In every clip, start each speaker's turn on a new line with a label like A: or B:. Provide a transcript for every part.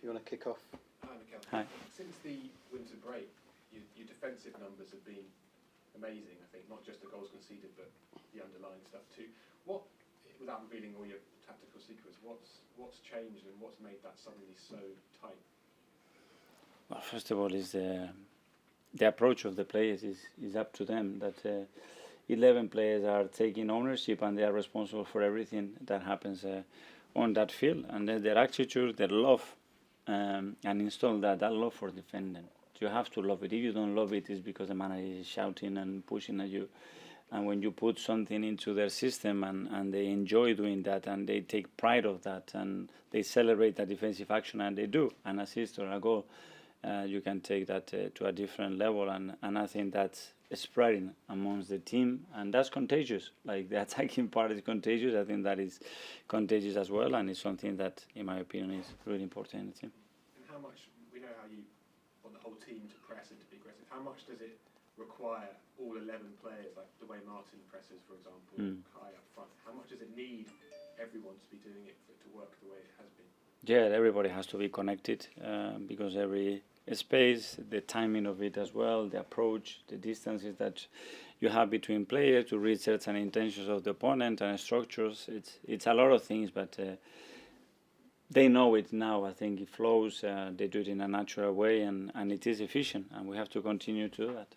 A: you want to kick off?
B: Hi, Mikel.
C: Hi.
B: Since the winter break, your defensive numbers have been amazing, I think, not just the goals conceded, but the underlying stuff too. What, without revealing all your tactical secrets, what's changed and what's made that suddenly so tight?
C: Well, first of all, is the approach of the players is up to them. That 11 players are taking ownership and they are responsible for everything that happens on that field. And then their attitude, their love, and install that love for defending. You have to love it. If you don't love it, it's because the manager is shouting and pushing at you. And when you put something into their system and they enjoy doing that and they take pride of that and they celebrate that defensive action, and they do, an assist or a goal, you can take that to a different level. And I think that's spreading amongst the team, and that's contagious. Like the attacking part is contagious. I think that is contagious as well, and it's something that, in my opinion, is really important in the team.
B: And how much, we know how you want the whole team to press and to be aggressive. How much does it require all 11 players, like the way Martin presses, for example, high up front? How much does it need everyone to be doing it for it to work the way it has been?
C: Yeah, everybody has to be connected because every space, the timing of it as well, the approach, the distances that you have between players to reach certain intentions of the opponent and structures. It's a lot of things, but they know it now. I think it flows. They do it in a natural way, and it is efficient, and we have to continue to do that.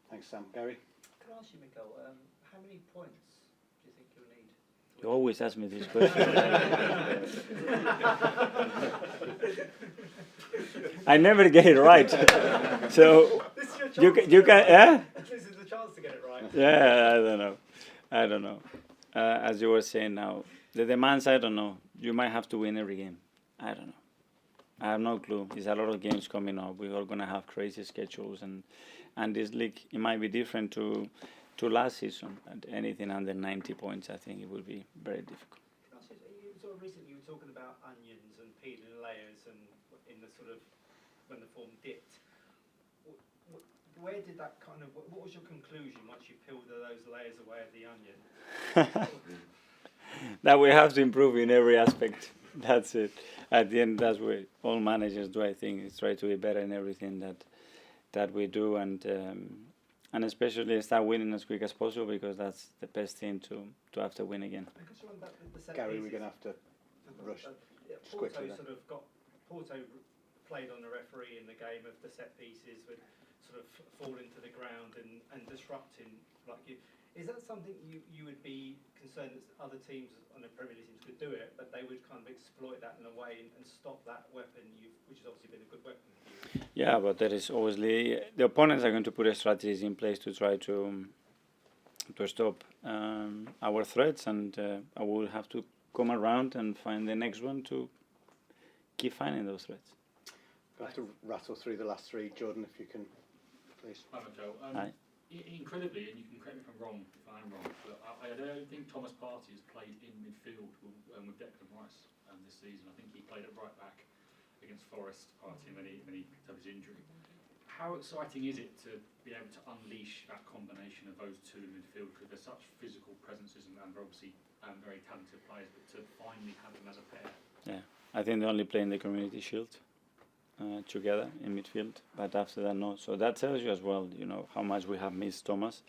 A: Thanks, Sam. Gary?
D: Can I ask you, Mikel, how many points do you think you'll need?
C: You always ask me this question. I never get it right. So you can
D: This is the chance to get it right.
C: Yeah, I don't know. As you were saying now, the demands, I don't know. You might have to win every game. I don't know. I have no clue. There's a lot of games coming up. We're all going to have crazy schedules, and this league, it might be different to last season. And anything under 90 points, I think it will be very difficult.
D: Sort of recently you were talking about onions and peeling layers, and in the sort of when the form dipped. Where did that kind of, what was your conclusion once you peeled those layers away of the onion?
C: That we have to improve in every aspect. That's it. At the end, that's what all managers do, I think, is try to be better in everything that we do, and especially start winning as quick as possible, because that's the best thing to have to win again.
A: Gary, we're going to have to rush just quickly.
D: Porto played on the referee in the game of the set pieces, with sort of falling to the ground and disrupting like you. Is that something you would be concerned that other teams on the Premier League teams could do it, but they would kind of exploit that in a way and stop that weapon, which has obviously been a good weapon for you?
C: Yeah, but there is obviously, the opponents are going to put strategies in place to try to stop our threats, and I will have to come around and find the next one to keep finding those threats.
A: We'll have to rattle through the last three. Jordan, if you can, please.
E: Hi, Mikel.
C: Hi.
E: Incredibly, and you can correct me if I'm wrong, if I am wrong, but I don't think Thomas Partey has played in midfield with Declan Rice this season. I think he played at right back against Forest, Partey, when he picked up his injury. How exciting is it to be able to unleash that combination of those two in midfield, because they're such physical presences and they're obviously very talented players, but to finally have them as a pair?
C: Yeah, I think they only play in the Community Shield together in midfield, but after that, no. So that tells you as well, how much we have missed Thomas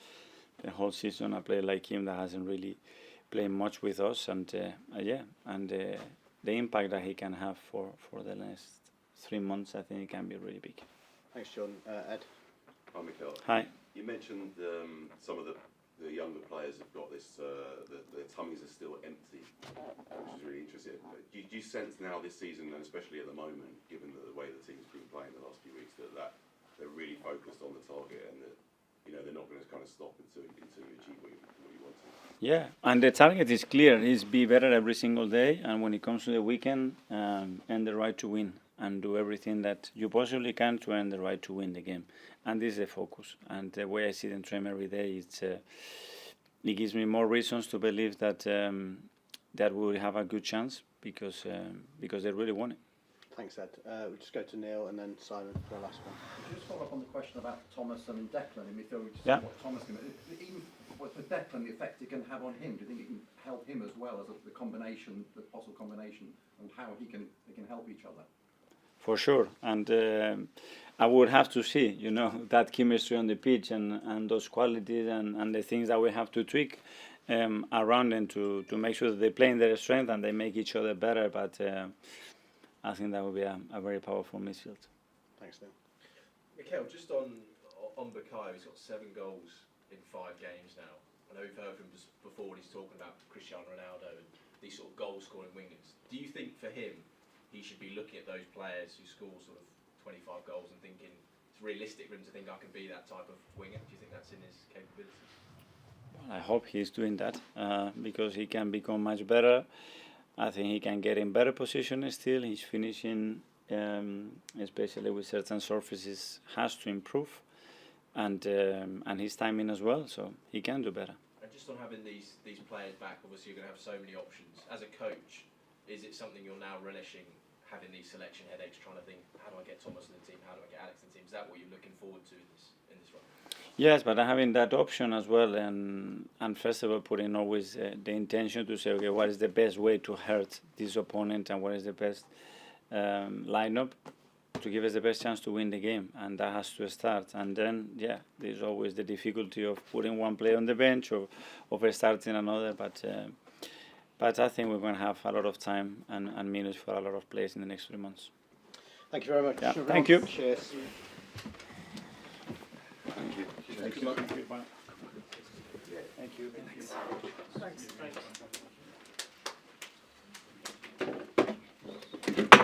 C: the whole season. A player like him that hasn't really played much with us, and the impact that he can have for the next 3 months, I think it can be really big.
A: Thanks, Jordan. Ed?
F: Hi, Mikel.
C: Hi.
F: You mentioned some of the younger players have got this, their tummies are still empty, which is really interesting. Do you sense now this season, and especially at the moment, given the way the team's been playing the last few weeks, that they're really focused on the target, and that they're not going to kind of stop until you achieve what you want to?
C: Yeah, and the target is clear. Is be better every single day, and when it comes to the weekend, earn the right to win and do everything that you possibly can to earn the right to win the game. And this is the focus. And the way I see them train every day, it gives me more reasons to believe that that we will have a good chance, because they really want it.
A: Thanks, Ed. We'll just go to Neil and then Simon for the last one.
G: Just follow up on the question about Thomas and Declan in midfield.
C: Yeah.
G: What Thomas can, even with Declan, the effect it can have on him. Do you think it can help him as well as the combination, the possible combination, and how he can help each other?
C: for sure. And I would have to see, you know, that chemistry on the pitch and those qualities and the things that we have to tweak around them to make sure that they play in their strength and they make each other better. But I think that would be a very powerful midfield.
A: Thanks, Neil.
H: Mikel, just on Bukayo, he's got 7 goals in 5 games now. I know we've heard from him just before when he's talking about Cristiano Ronaldo and these sort of goal-scoring wingers. Do you think for him, he should be looking at those players who score sort of 25 goals and thinking it's realistic for him to think I can be that type of winger? Do you think that's in his capabilities?
C: Well, I hope he's doing that because he can become much better. I think he can get in better position still. His finishing, especially with certain surfaces, has to improve. And his timing as well, so he can do better.
H: And just on having these players back, obviously you're going to have so many options. As a coach, is it something you're now relishing, having these selection headaches, trying to think, how do I get Thomas in the team, how do I get Alex in the team? Is that what you're looking forward to in this run?
C: Yes, but having that option as well, and first of all putting always the intention to say, okay, what is the best way to hurt this opponent and what is the best lineup to give us the best chance to win the game, and that has to start. And then, yeah, there's always the difficulty of putting one player on the bench or of starting another. But I think we're going to have a lot of time and minutes for a lot of players in the next 3 months.
A: Thank you very much.
C: Yeah, thank you.
A: Cheers.
F: Thank you.
C: Thank you. Thank you. Thank you.
D: Thanks.